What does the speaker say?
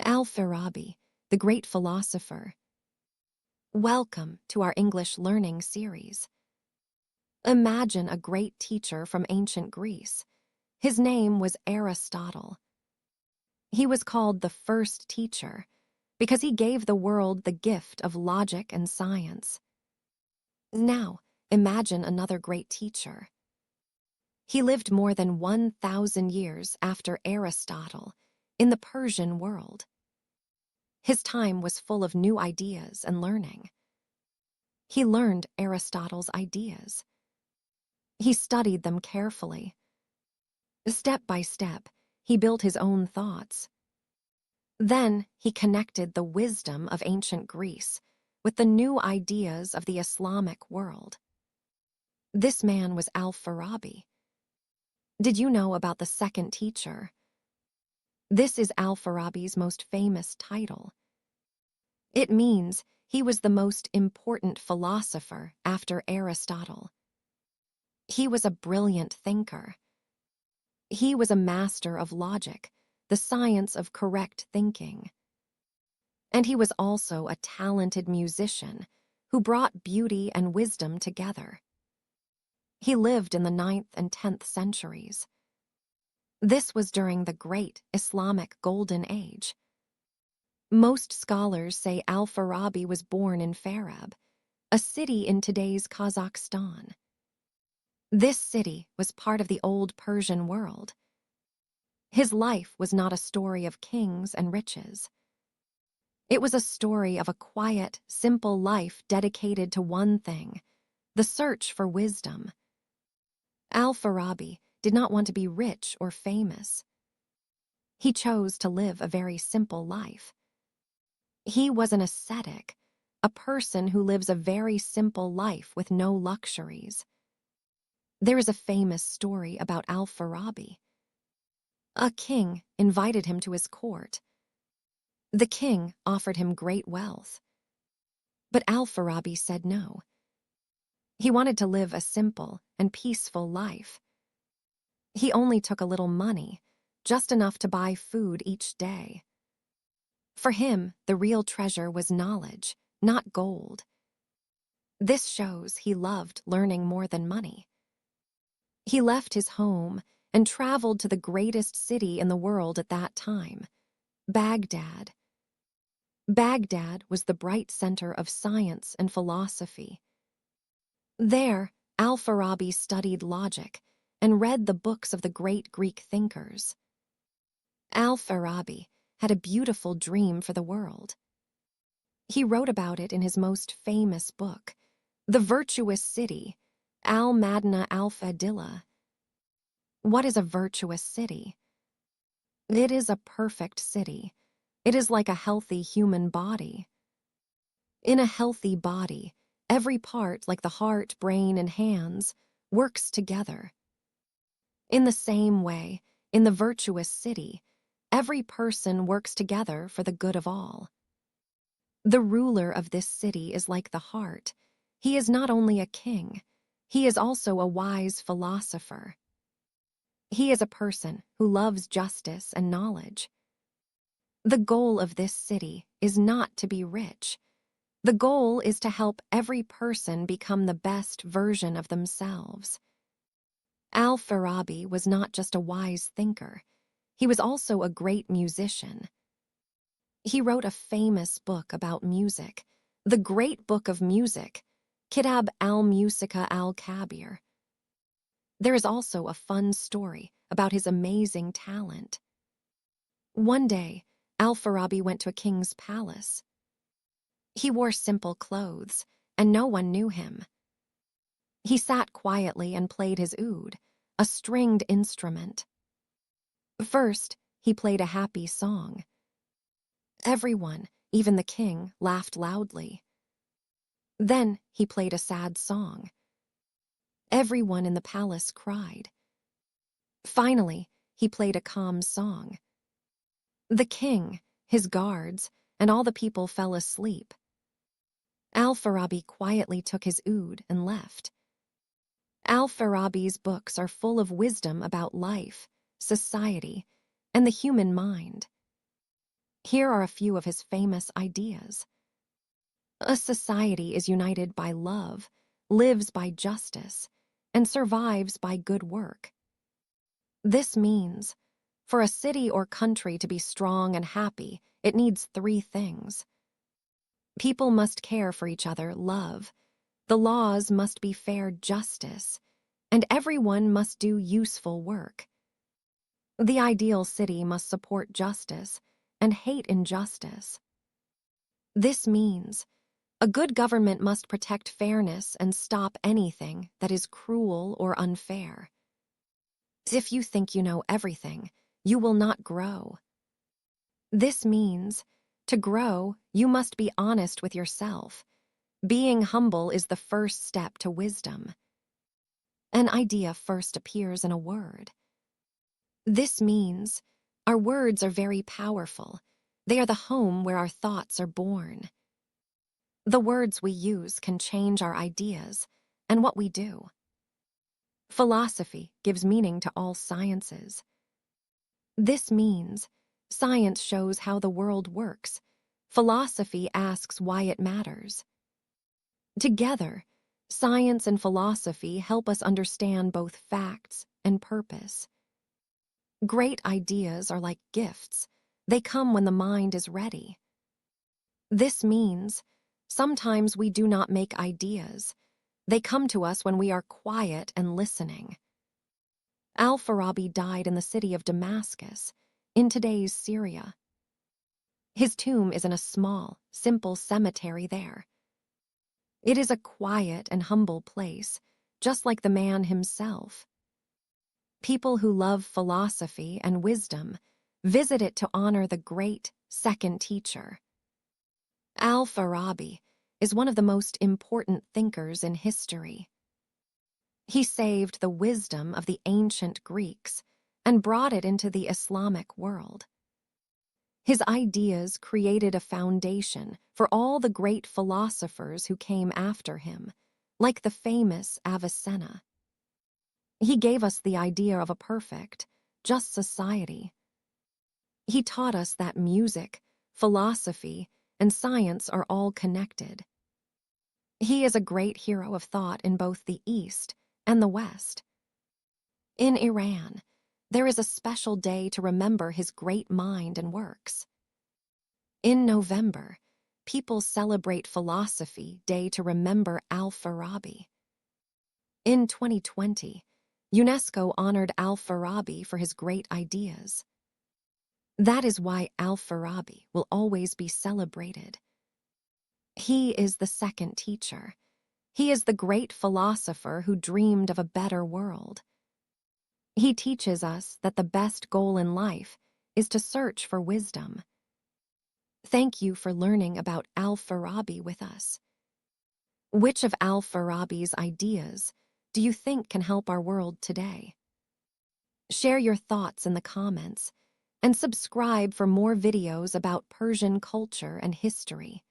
Al-Farabi, the great philosopher. Welcome to our English learning series. Imagine a great teacher from ancient Greece. His name was Aristotle. He was called the first teacher because he gave the world the gift of logic and science. Now, imagine another great teacher. He lived more than 1,000 years after Aristotle in the Persian world. His time was full of new ideas and learning. He learned Aristotle's ideas. He studied them carefully. Step by step, he built his own thoughts. Then he connected the wisdom of ancient Greece with the new ideas of the Islamic world. This man was Al-Farabi. Did you know about the second teacher? This is Al-Farabi's most famous title. It means he was the most important philosopher after Aristotle. He was a brilliant thinker. He was a master of logic, the science of correct thinking. And he was also a talented musician who brought beauty and wisdom together. He lived in the 9th and 10th centuries. This was during the great Islamic Golden Age. Most scholars say Al-Farabi was born in Farab, a city in today's Kazakhstan. This city was part of the old Persian world. His life was not a story of kings and riches. It was a story of a quiet, simple life dedicated to one thing, the search for wisdom. Al-Farabi did not want to be rich or famous. He chose to live a very simple life. He was an ascetic, a person who lives a very simple life with no luxuries. There is a famous story about Al-Farabi. A king invited him to his court. The king offered him great wealth. But Al-Farabi said no. He wanted to live a simple and peaceful life. He only took a little money, just enough to buy food each day. For him, the real treasure was knowledge, not gold. This shows he loved learning more than money. He left his home and traveled to the greatest city in the world at that time, Baghdad. Baghdad was the bright center of science and philosophy. There, Al-Farabi studied logic and read the books of the great Greek thinkers. Al-Farabi had a beautiful dream for the world. He wrote about it in his most famous book, The Virtuous City, Al-Madinah al-Fadila. What is a virtuous city? It is a perfect city. It is like a healthy human body. In a healthy body, every part, like the heart, brain, and hands, works together. In the same way, in the virtuous city, every person works together for the good of all. The ruler of this city is like the heart. He is not only a king, he is also a wise philosopher. He is a person who loves justice and knowledge. The goal of this city is not to be rich. The goal is to help every person become the best version of themselves. Al-Farabi was not just a wise thinker. He was also a great musician. He wrote a famous book about music, the Great Book of Music, Kitab al-Musica al-Kabir. There is also a fun story about his amazing talent. One day, Al-Farabi went to a king's palace. He wore simple clothes, and no one knew him. He sat quietly and played his oud, a stringed instrument. First, he played a happy song. Everyone, even the king, laughed loudly. Then he played a sad song. Everyone in the palace cried. Finally, he played a calm song. The king, his guards, and all the people fell asleep. Al-Farabi quietly took his oud and left. Al-Farabi's books are full of wisdom about life, society, and the human mind. Here are a few of his famous ideas. A society is united by love, lives by justice, and survives by good work. This means, for a city or country to be strong and happy, it needs three things. People must care for each other, love. The laws must be fair, justice. And everyone must do useful work. The ideal city must support justice and hate injustice. This means a good government must protect fairness and stop anything that is cruel or unfair. If you think you know everything, you will not grow. This means, to grow, you must be honest with yourself. Being humble is the first step to wisdom. An idea first appears in a word. This means our words are very powerful. They are the home where our thoughts are born. The words we use can change our ideas and what we do. Philosophy gives meaning to all sciences. This means science shows how the world works. Philosophy asks why it matters. Together, science and philosophy help us understand both facts and purpose. Great ideas are like gifts. They come when the mind is ready. This means sometimes we do not make ideas. They come to us when we are quiet and listening. Al-Farabi died in the city of Damascus, in today's Syria. His tomb is in a small, simple cemetery there. It is a quiet and humble place, just like the man himself. People who love philosophy and wisdom visit it to honor the great second teacher. Al-Farabi is one of the most important thinkers in history. He saved the wisdom of the ancient Greeks and brought it into the Islamic world. His ideas created a foundation for all the great philosophers who came after him, like the famous Avicenna. He gave us the idea of a perfect, just society. He taught us that music, philosophy, and science are all connected. He is a great hero of thought in both the East and the West. In Iran, there is a special day to remember his great mind and works. In November, people celebrate Philosophy Day to remember Al-Farabi. In 2020, UNESCO honored Al-Farabi for his great ideas. That is why Al-Farabi will always be celebrated. He is the second teacher. He is the great philosopher who dreamed of a better world. He teaches us that the best goal in life is to search for wisdom. Thank you for learning about Al-Farabi with us. Which of Al-Farabi's ideas do you think can help our world today? Share your thoughts in the comments and subscribe for more videos about Persian culture and history.